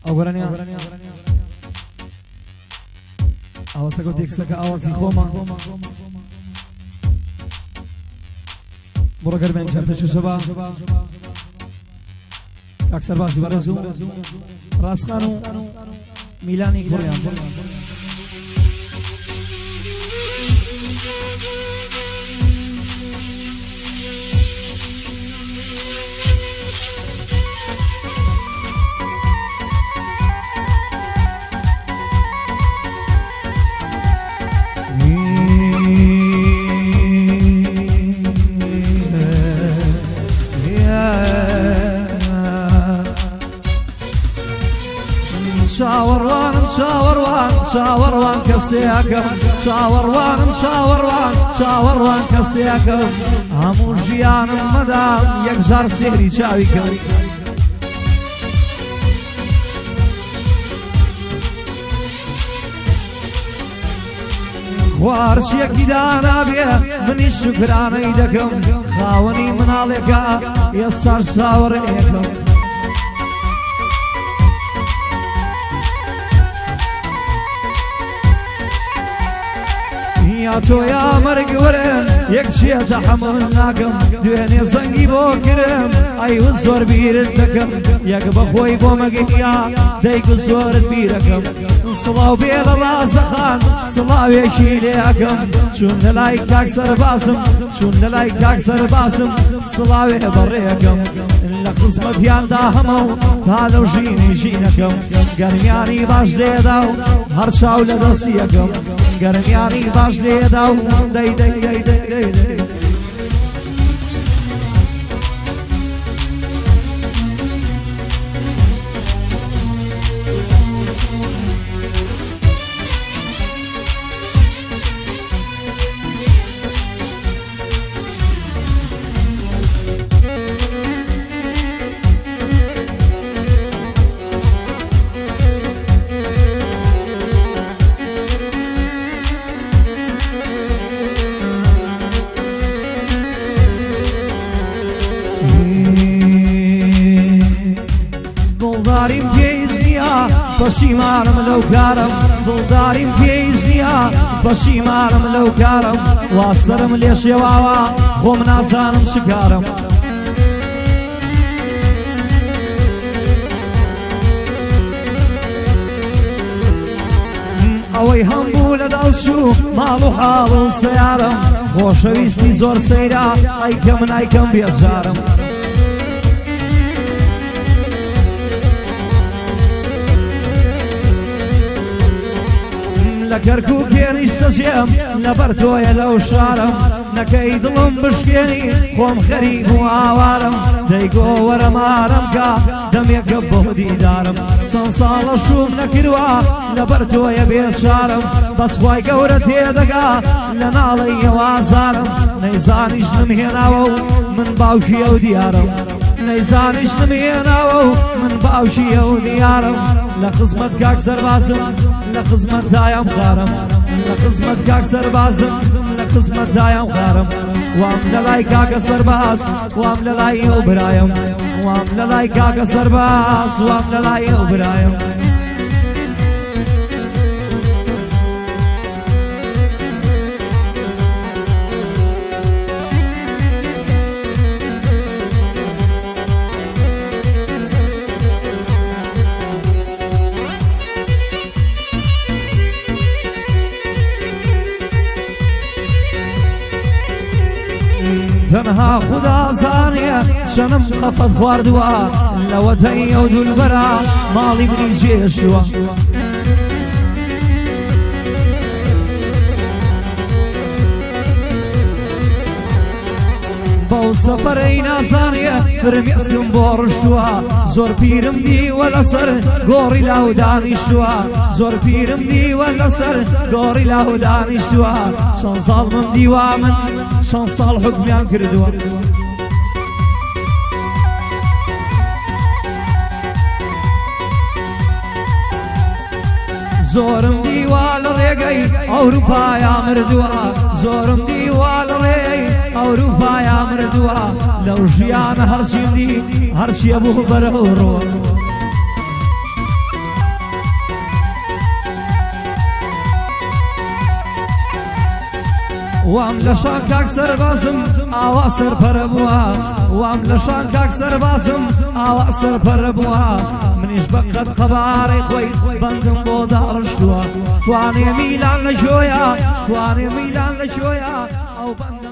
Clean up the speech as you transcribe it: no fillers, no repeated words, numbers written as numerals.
ئەوگەرانیا ئاوەسەکە و تێکسەکە ئاوازی خۆمە بڕۆگەر بێن چەند پێشەبا کاکسەر باش بەرەز و ڕاستخان و میلانی کوڕیان شاوەڕوان کەسێکم شاوەڕوان کەسێکم هەموو ژیانم مەدام یەکجار سێری چاوی کرد خوارچیەکی دانابێ منیش شکرانەی دەکەم خاوەنی مناڵێکە ئێستاش چاوەڕێکم یا تۆ یا مەرگ وەرن یەک چێژە حەمل ناکەم دوێنێ زەنگی بۆ کرم ئەیون زۆر بیرت دەکەم یەک بەخۆی بۆ مەگەنیا دەیک زۆرت بیرەکەم سڵاو بێ لە ڕازەخان سڵاوێکی لێەکەم چون لەلای کاکسەر باسم سڵاوێ بەڕێەکەم لە قسمەتیاندا هەمە و تا لەو ژینی ژینەکەم گەرمیانی باش لێدا و هەر چاو لە دەستیەکەم گەرمیانی باش لێدا و دەی پەشیمانم لەو کارم دڵداریم پێویست نییە پەشیمانم لەو کارم واسترم لێ شێواوە خۆم نازانم چ کارم ئەوەی هەمبوو لە داوچوو ماڵ و حاڵ و سەیارم خۆشەویستی زۆر سەیرا ئەیکە من ئەیکەم بێجارم لە کەرکوو کێنیشتە ژێم لەبەر تۆیە لەو شارم نەکەی دڵم بشکێنی خۆم خەریب و ئاوارم دەیگۆ وەرە مارم کە دەمێکە بۆ دیدارم چەند ساڵە شوم نەکردوە لەبەر تۆیە بێشارم بەس خوای گەورە تێدەگا لە ناڵەی ئێوازارم نەیزانیشتم هێناوە و من باوکی ئەو دیارم نەیزانیشتم هێناوە و من باوکی ئەو دیارم لە خزمەت کاکسەر باسم لە خزمەت دایان خارم لە خزمەت کاکسەر باسم لە خزمەت دایان خارم وام لەلای کاکە سەرباز وام لەلای ئەو برایم وام لەلای کاکە سەرباز وام لەلای ئەو برایم تەنها خودا زانێ چەنم خەفەت خواردووە لەوەتەی ئەو دولبەرە ماڵی منی جێشتووە بەو سەفەرەی نازانێ فرمێسکم بۆ ڕشتووە زۆر پیرم دیوە لەسەر گۆڕی لاو دانیشتووە زۆر پیرم دیوە لەسەر گۆڕی لاو دانیشتووە چەند ساڵ من دیوە من چەند ساڵ حکمیان کردووە زۆرم دیوە لە ڕێگەی ئەوروپایا مردووە زۆرم دیوە لە ڕێی ئەوروپایا مردووە لەو ژیانە هەرچیندی هەرچیە بوو بەرەو ڕۆ وام لشان كاك سربازم آوا سرپر بوا وام لشان كاك سربازم آوا سرپر بوا منيش بقد قباري خوي بندم بو دار شوا تواني ميلان لشويا تواني ميلان لشويا او بندم